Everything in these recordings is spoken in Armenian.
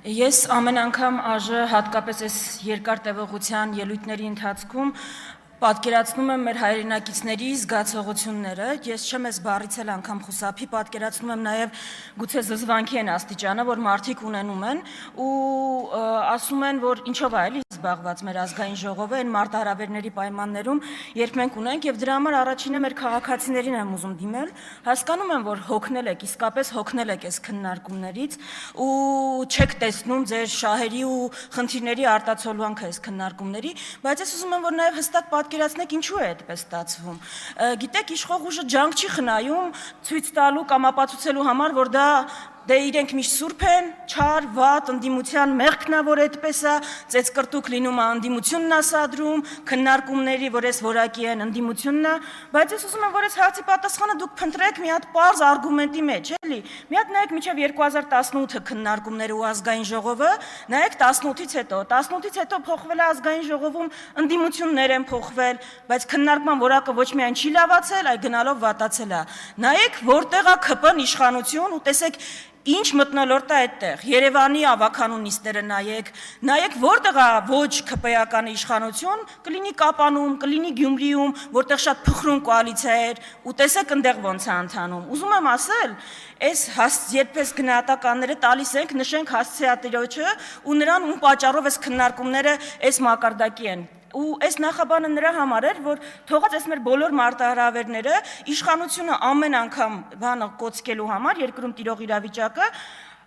Ես ամեն անգամ ԱԺ հատկապես այս երկար տևողության ելույթների ընթացքում պատկերացնում եմ մեր հայրենակիցների զգացողությունները, ես չեմ այս բառից էլ անգամ խուսափի, պատկերացնում եմ նաև գուցե զզվանքի են աստիճանը, որ մարդիկ ունենում են ու ասում են, որ ինչով է էլի զբաղված մեր ազգային ժողովը այն մարտահրավերների պայմաններում, երբ մենք ունենք եւ դրա համար առաջինը մեր քաղաքացիներին եմ ուզում դիմել, հասկանում եմ, որ հոգնել եք, իսկապես հոգնել եք այս քննարկումներից ու չեք տեսնում ձեր շահերի ու խնդիրների արտացոլանքը այս քննարկումների, բայց ես ուզում եմ, որ նաև հստակ պատկերացնեք ինչու է այդպես ստացվում։ Գիտեք, իշխող ուժը ջանք չի խնայում ցույց տալու կամ ապացուցելու համար, որ դա դե իրենք միշտ սուրբ են, չար, վատ, ընդդիմության մեղքն է, որ այդպես է, ծեծկրտուկ լինում է ընդդիմությունն է սադրում, քննարկումների, որ այս որակի են ընդդիմությունն է, բայց ես ուզում եմ, որ այս հարցի պատասխանը դուք փնտրեք մի հատ պարզ արգումենտի մեջ, էլի։ Մի հատ նայեք մինչև 2018 քննարկումները ու ազգային ժողովը, նայեք 18-ից հետո փոխվել է ազգային ժողովում, ընդդիմություններ են փոխվել, բայց քննարկման որակը ոչ միայն չի լավացել, այլ գնալով վատացել է։ Նայեք, որտեղ է ԿՊ-ն իշխանություն ու տեսեք ինչ մթնոլորտ է այդտեղ, Երևանի ավականու նիստերը նայեք որտեղ է ոչ ԿՊ-ական իշխանություն, կլինի Կապանում, կլինի Գյումրիում, որտեղ շատ փխրուն կոալիցիա էր, ու տեսեք այնտեղ ոնց է ընթանում։ Ուզում եմ ասել, այս երբես գնահատականները տալիս ենք, նշենք հասցեատիրոջը ու նրան ում պատճառով այս քննարկումները այս մակարդակի են։ Ու այս նախաբանը նրա համար էր, որ թողած այս մեր բոլոր մարտահրավերները իշխանությունը ամեն անգամ բանը կոծկելու համար երկրում տիրող իրավիճակը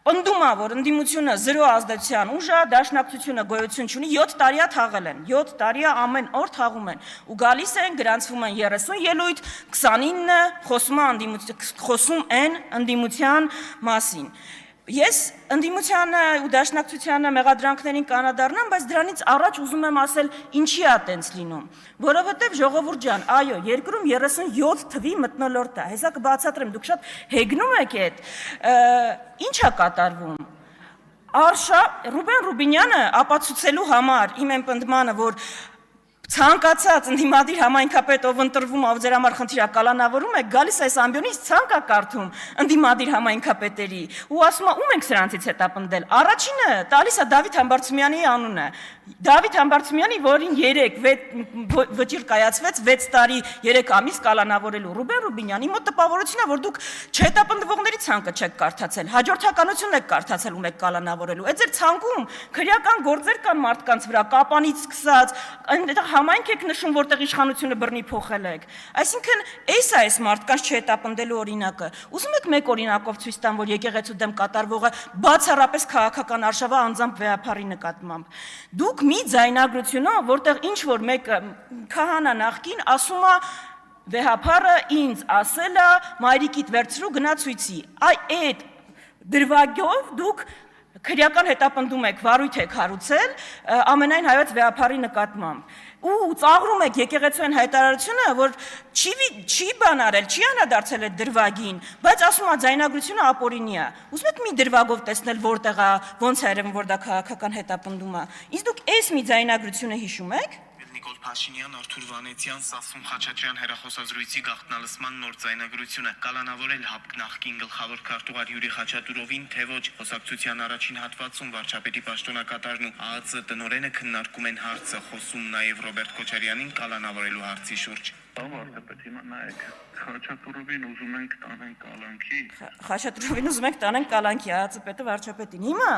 պնդում է, որ ընդդիմությունը զրո ազդեցության ուժ է, դաշնակցությունը գոյություն չունի, 7 տարի է թաղել են, 7 տարի է ամեն օր թաղում են, ու գալիս են, գրանցվում են 30 ելույթ, 29-ը խոսում են ընդդիմության մասին։ Ես ընդդիմությանը ու դաշնակցությանը մեղադրանքներին կանադառնամ, բայց դրանից առաջ ուզում եմ ասել ինչի է տենց լինում, որովհետև ժողովուրդ ջան, այո, երկրում 37 թվի մթնոլորտ է, հեսա կբացատրեմ, դուք շատ հեգնում եք այդ, ինչ է կատարվում։ Ռուբեն Ռուբինյանը ապացուցելու համար իմ են պնդմանը, որ ցանկացած ընդդիմադիր համայնքապետ, ով ընտրվում, ով ձեր համար խնդիր է կալանավորում է, գալիս այս ամբիոնից ցանկ է կարդում ընդդիմադիր համայնքապետերի ու ասում է ում ենք սրանցից հետապնդել։ Առաջինը տալիս է Դավիթ Համբարձումյանի անունը։ Դավիթ Համբարձումյանի, որին 3 վճիռ կայացվեց 6 տարի 3 ամիս կալանավորելու Ռուբեն Ռուբինյանի մոտ տպավորությունն է, որ դուք չհետապնդվողների ցանկը չեք կարդացել, հաջորդականությունն եք կարդացել ում եք կալանավորելու։ Այդ ձեր ցանկում քրեական գործեր կան մարդկանց վրա, կապանից սկսած, այնտեղ համայնք եք նշում, որտեղ իշխանությունը բռնի փոխել եք։ Այսինքն, այս է այս մարդկանց չհետապնդելու օրինակը։ Ուզում եք մեկ օրինակով ցույց տամ, որ եկեղեցու դեմ կատարվողը բացառապես քաղաքական արշավը անձամբ վեհապարի նկատմամբ։ Դուք մի ձայնագրությունով, որտեղ ինչ որ մեկը քահանա նախկին ասում է վեհապարը ինձ ասել է մայրիկիդ վերցրու գնա ցույցի։ Այդ դրվագով դուք քրեական հետապնդում եք, վարույթ եք հարուցել ամենայն հայոց վեհապարի նկատմամբ ու ծաղրում եք եկեղեցու հայտարարությունը, որ չի բան արել, չի անդրադարձել այդ դրվագին, բայց ասում է ձայնագրությունը ապօրինի է։ Ուզում եք մի դրվագով տեսնել որտեղ է, ոնց է երևում, որ դա քաղաքական հետապնդում է։ Իսկ դուք այս մի ձայնագրությունը հիշում եք։ Նիկոլ Փաշինյան, Արթուր Վանեցյան, Սասուն Խաչատրյան հեռախոսազրույցի գաղտնալսման նոր ձայնագրությունը կալանավորել ՀԱՊԿ նախկին գլխավոր քարտուղար Յուրի Խաչատուրովին, թե ոչ խոսակցության առաջին հատվածում վարչապետի պաշտոնակատարն ու ԱԱԾ տնօրենը քննարկում են հարցը, խոսում նաև Ռոբերտ Քոչարյանին կալանավորելու հարցի շուրջ։ Վարչապետ, հիմա նայեք, Խաչատուրովին ուզում ենք տանենք կալանքի։ Խաչատուրովին ուզում ենք տանենք կալանքի, ԱԱԾ պետը վարչապետին։ Հիմա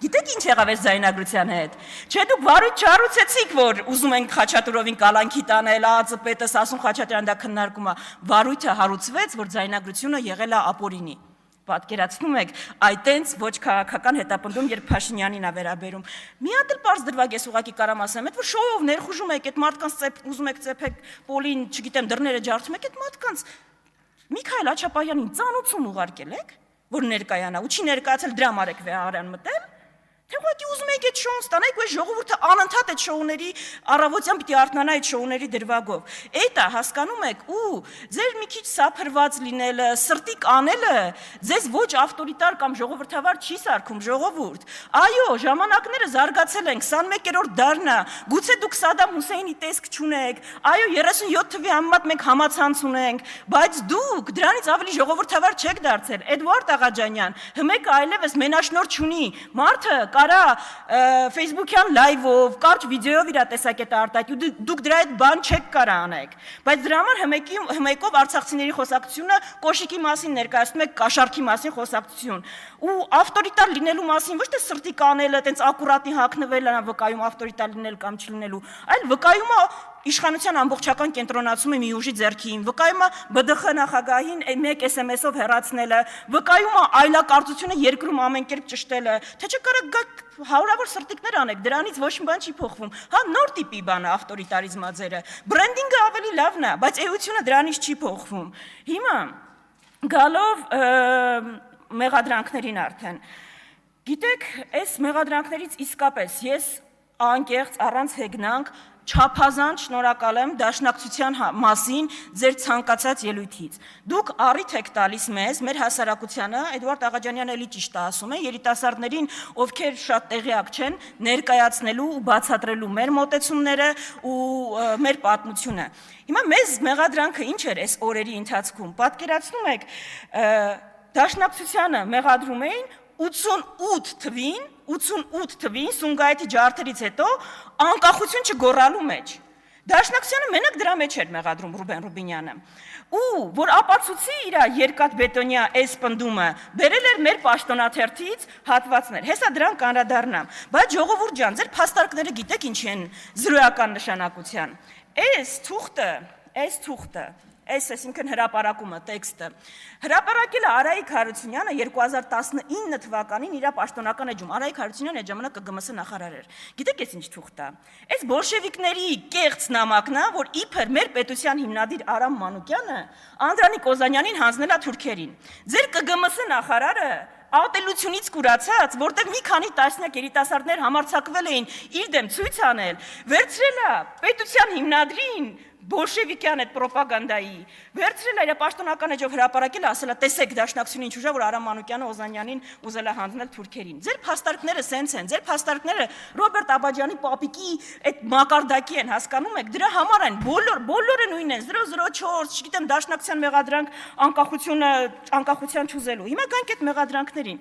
գիտեք ինչ եղավ այս ձայնագրության հետ։ Չէ, դուք վարույթ չառուցեցիք, որ ուզում ենք Խաչատուրովին կալանքի տանել, ԱԱԾ պետը Սասուն Խաչատրյան դա քննարկում է։ Վարույթը հարուցվեց, որ ձայնագրությունը եղել է ապօրինի։ Պատկերացնում եք, այտենց ոչ քաղաքական հետապնդում, երբ Փաշինյանին է վերաբերում։ Մի հատ էլ պարզ դրվագ ես ուղղակի կարամ ասեմ, այդ որ շոուով ներխուժում եք, այդ մարդկանց ուզում եք ծեփեք պոլին, չգիտեմ, դռները ջարդում եք, այդ մարդկանց Միքայել Աչապահյանին ծանուցում ուղարկել եք, որ ներկայանա, ու չի ներկայացել դրա համար եք վեհարան մտել։ Թե ուղղակի ուզում եք այդ շոուն ստանալ, ու ժողովուրդը անընդհատ այդ շոուների առավոտյան պիտի արթնանա այդ շոուների դրվագով։ Այդ է, հասկանում եք, ու ձեր մի քիչ սափրված լինելը, սրտի կանելը ձեզ ոչ ավտորիտար կամ ժողովրդավար չի սարքում, ժողովուրդ։ Այո, ժամանակները զարգացել են, 21-րդ դարն է, գուցե դուք Սադամ Հուսեյնի տեսք չունեք, այո, 37 թվի համեմատ մենք համացանց ունենք, բայց դուք դրանից ավելի ժողովրդավար չեք դարձել։ Էդվարդ Աղաջանյան, հմեկը այլևս մենաշնորհ չունի, մարդը արա Facebook-յան լայվով, կարճ վիդեոյով իր տեսակետը արտահայտի, դուք դրա այդ բան չեք կարող անեք։ Բայց դրա համար հմեկով արցախցիների խոսակցությունը կոշիկի մասին ներկայացնում է կաշառքի մասին խոսակցություն։ Ու ավտորիտար լինելու մասին ոչ թե սրտի կանելը, տենց ակուրատի հագնվելը, վկայում ավտորիտար լինել կամ չլինելու, այլ վկայումը իշխանության ամբողջական կենտրոնացումը մի ուժի ձեռքին, վկայումը ԲԴԽ նախագահին մեկ SMS-ով հեռացնելը, վկայումը այլակարծությունը երկրում ամեն կերպ ճշտելը, թե չկարեք գաք հարյուրավոր սրտիկներ անեք, դրանից ոչ մի բան չի փոխվում։ Հա նոր տիպի բան է ավտորիտարիզմաձերը, բրենդինգը ավելի լավն է, բայց էությունը դրանից չի փոխվում։ Հիմա գալով մեղադրանքներին արդեն։ Գիտեք, այս մեղադրանքներից իսկապես ես անկեղծ առանց հեգնանք չափազանց շնորհակալ եմ դաշնակցության մասին ձեր ցանկացած ելույթից։ Դուք առիթ եք տալիս մեզ, մեր հասարակությանը, Էդուարդ Աղաջանյանը էլի ճիշտ է ասում է, երիտասարդներին, ովքեր շատ տեղյակ չեն, ներկայացնելու ու բացատրելու մեր մոտեցումները ու մեր պատմությունը։ Հիմա մեզ մեղադրանքը ինչ էր այս օրերի ընթացքում։ Պատկերացնում եք, դաշնակցությանը մեղադրում էին 88 թվին Սումգայիթի ջարդերից հետո անկախություն չգոռալու մեջ։ Դաշնակցությանը մենակ դրա մեջ էր մեղադրում Ռուբեն Ռուբինյանը։ Ու որ ապացուցի իր երկաթբետոնյա այս պնդումը, բերել էր մեր պաշտոնաթերթից հատվածներ։ Հեսա դրան կանրադառնամ։ Բայց ժողովուրդ ջան, ձեր փաստարկները գիտեք ինչի են զրոյական նշանակության։ Այս թուղթը այսինքն հրապարակումը, տեքստը, հրապարակել է Արայիկ Հարությունյանը 2019 թվականին իր պաշտոնական էջում, Արայիկ Հարությունյանը այդ ժամանակ ԿԳՄՍ նախարար էր, գիտեք ես ինչ թուղթ է, այս բոլշևիկների կեղծ նամակն է, որ իբր մեր պետության հիմնադիր Արամ Մանուկյանը Անդրանիկ Օզանյանին հանձնել է թուրքերին, ձեր ԿԳՄՍ նախարարը ատելությունից կուրացած, որտեղ մի քանի տասնյակ երիտասարդներ համարձակվել էին իր դեմ ցույց անել, վերցրել է պետության հիմնադրին բոլշևիկյան այդ պրոպագանդայի, վերցրել է իր պաշտոնական էջով հրապարակել, ասել է տեսեք դաշնակցությունը ինչ ուժ է, որ Արամ Մանուկյանը Օզանյանին ուզել է հանձնել թուրքերին։ Ձեր փաստարկները սենց են, ձեր փաստարկները Ռոբերտ Աբաջյանի պապիկի այդ մակարդակի են, հասկանում եք, դրա համար են, բոլորը նույնն են, 004, չգիտեմ, դաշնակցության մեղադրանք անկախության չուզելու։ Հիմա գանք այդ մեղադրանքներին։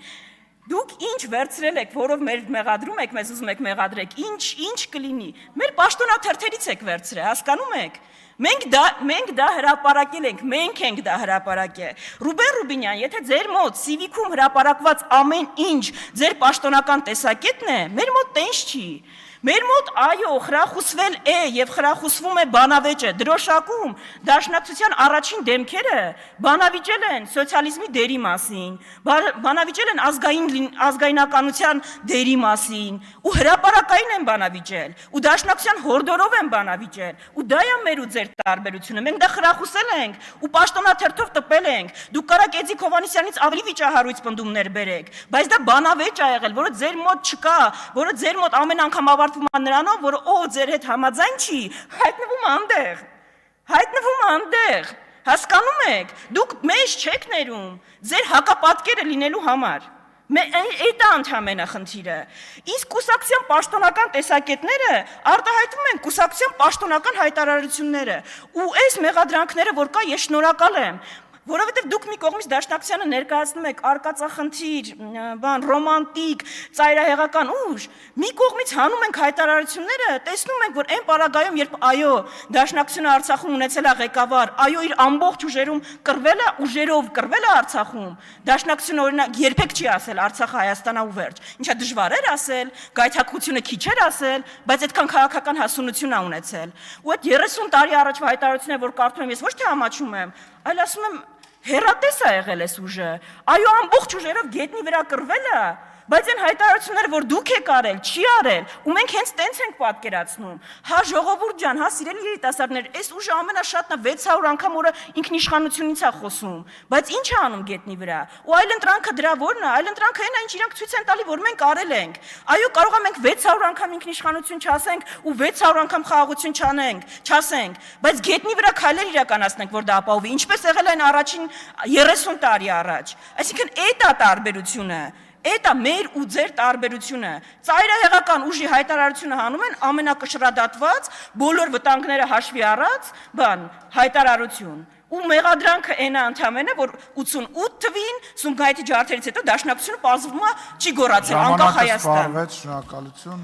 Դուք ինչ վերցրել եք, որով մեր մեղադրում եք, մեզ ուզում եք մեղադրեք, ինչ կլինի։ Մեր պաշտոնաթերթերից եք վերցրել, հասկանում եք։ Մենք դա հրապարակել ենք, մենք ենք դա հրապարակել։ Ռուբեն Ռուբինյան, եթե ձեր մոտ Civic-ում հրապարակված ամեն ինչ ձեր պաշտոնական տեսակետն է, մեր մոտ տենց չի։ Մեր մոտ այո, խրախուսվել է եւ խրախուսվում է բանավեճը, դրոշակում դաշնակցության առաջին դեմքերը բանավիճել են սոցիալիզմի դերի մասին, բանավիճել են ազգայնականության դերի մասին, ու հրապարակային են բանավիճել, ու դաշնակցության հորդորով են բանավիճել, ու դա է մեր ու ձեր տարբերությունը, մենք դա խրախուսել ենք, ու պաշտոնաթերթով տպել ենք, դուք կարաք Էդիկ Հովհաննիսյանից ավելի վիճահարույց պնդումներ բերեք, բայց դա բանավեճ ա եղել, որը ձեր մոտ չկա, որը ձեր մոտ ամեն անգամ նրանով, որ ձեր հետ համաձայն չի, հայտնվում անտեղ, հասկանում եք, դուք մեզ չեք ներում, ձեր հակապատկերը լինելու համար, այդ է ընդհանրախնդիրը, իսկ կուսակցության պաշտոնական տեսակետները արտահայտվում են կուսակցության պաշտոնական հայտարարությունները, ու այս մեղադրանքները, որ կա, ես շնորհակալ եմ, որովհետև դուք մի կողմից դաշնակցությանը ներկայացնում եք արկածախնդիր, ռոմանտիկ, ծայրահեղական ուժ, մի կողմից հանում ենք հայտարարությունները, տեսնում ենք, որ այն պարագայում, երբ այո, դաշնակցությունը Արցախում ունեցել է ղեկավար, այո, իր ամբողջ ուժերով կռվել է Արցախում, դաշնակցությունը օրինակ երբեք չի ասել Արցախը Հայաստանա ու վերջ, ինչա դժվար էր ասել, գայթակղությունը քիչ էր ասել, բայց այդքան քաղաքական հասունություն է ունեցել։ Ու այդ 30 տարի առաջվա հայտարարությունները, որ կարդում եմ, ես ոչ թե ամաչում եմ, այլ ասում եմ հերատես է եղել այս ուժը, այո ամբողջ ուժերով գետնի վրա կռվել է, բայց այն հայտարարությունները, որ դուք եք արել, չի արել, ու մենք հենց տենց ենք պատկերացնում, հա ժողովուրդ ջան, հա սիրելի երիտասարդներ, այս ուժը ամենաշատն է 600 անգամ օրը ինքնիշխանությունից է խոսում, բայց ինչ է անում գետնի վրա, ու այլընտրանքը դրա որն է, այլընտրանքը այն է, ինչ իրանք ցույց են տալի, որ մենք արել ենք, այո կարող է մենք 600 անգամ ինքնիշխանություն չասենք ու 600 անգամ խաղաղություն չասենք, բայց գետնի վրա քայլեր իրականացնենք, որ դա ապահովի, ինչպես եղել է առաջին 30 տարի առաջ, այսինքն այդ է տարբերությունը, այդ է մեր ու ձեր տարբերությունը, ծայրահեղական ուժի հայտարարությունը հանում են ամենակշռադատված, բոլոր վտանգները հաշվի առած, հայտարարություն, Ու մեղադրանքը այնա ընդամենը, որ 88 թվին Սումգայիթի ջարդերից հետո Դաշնակցությունը պարզվում է չի գոռացել անկախ Ժամանակը Հայաստան։ սպառվեց, շնորհակալություն։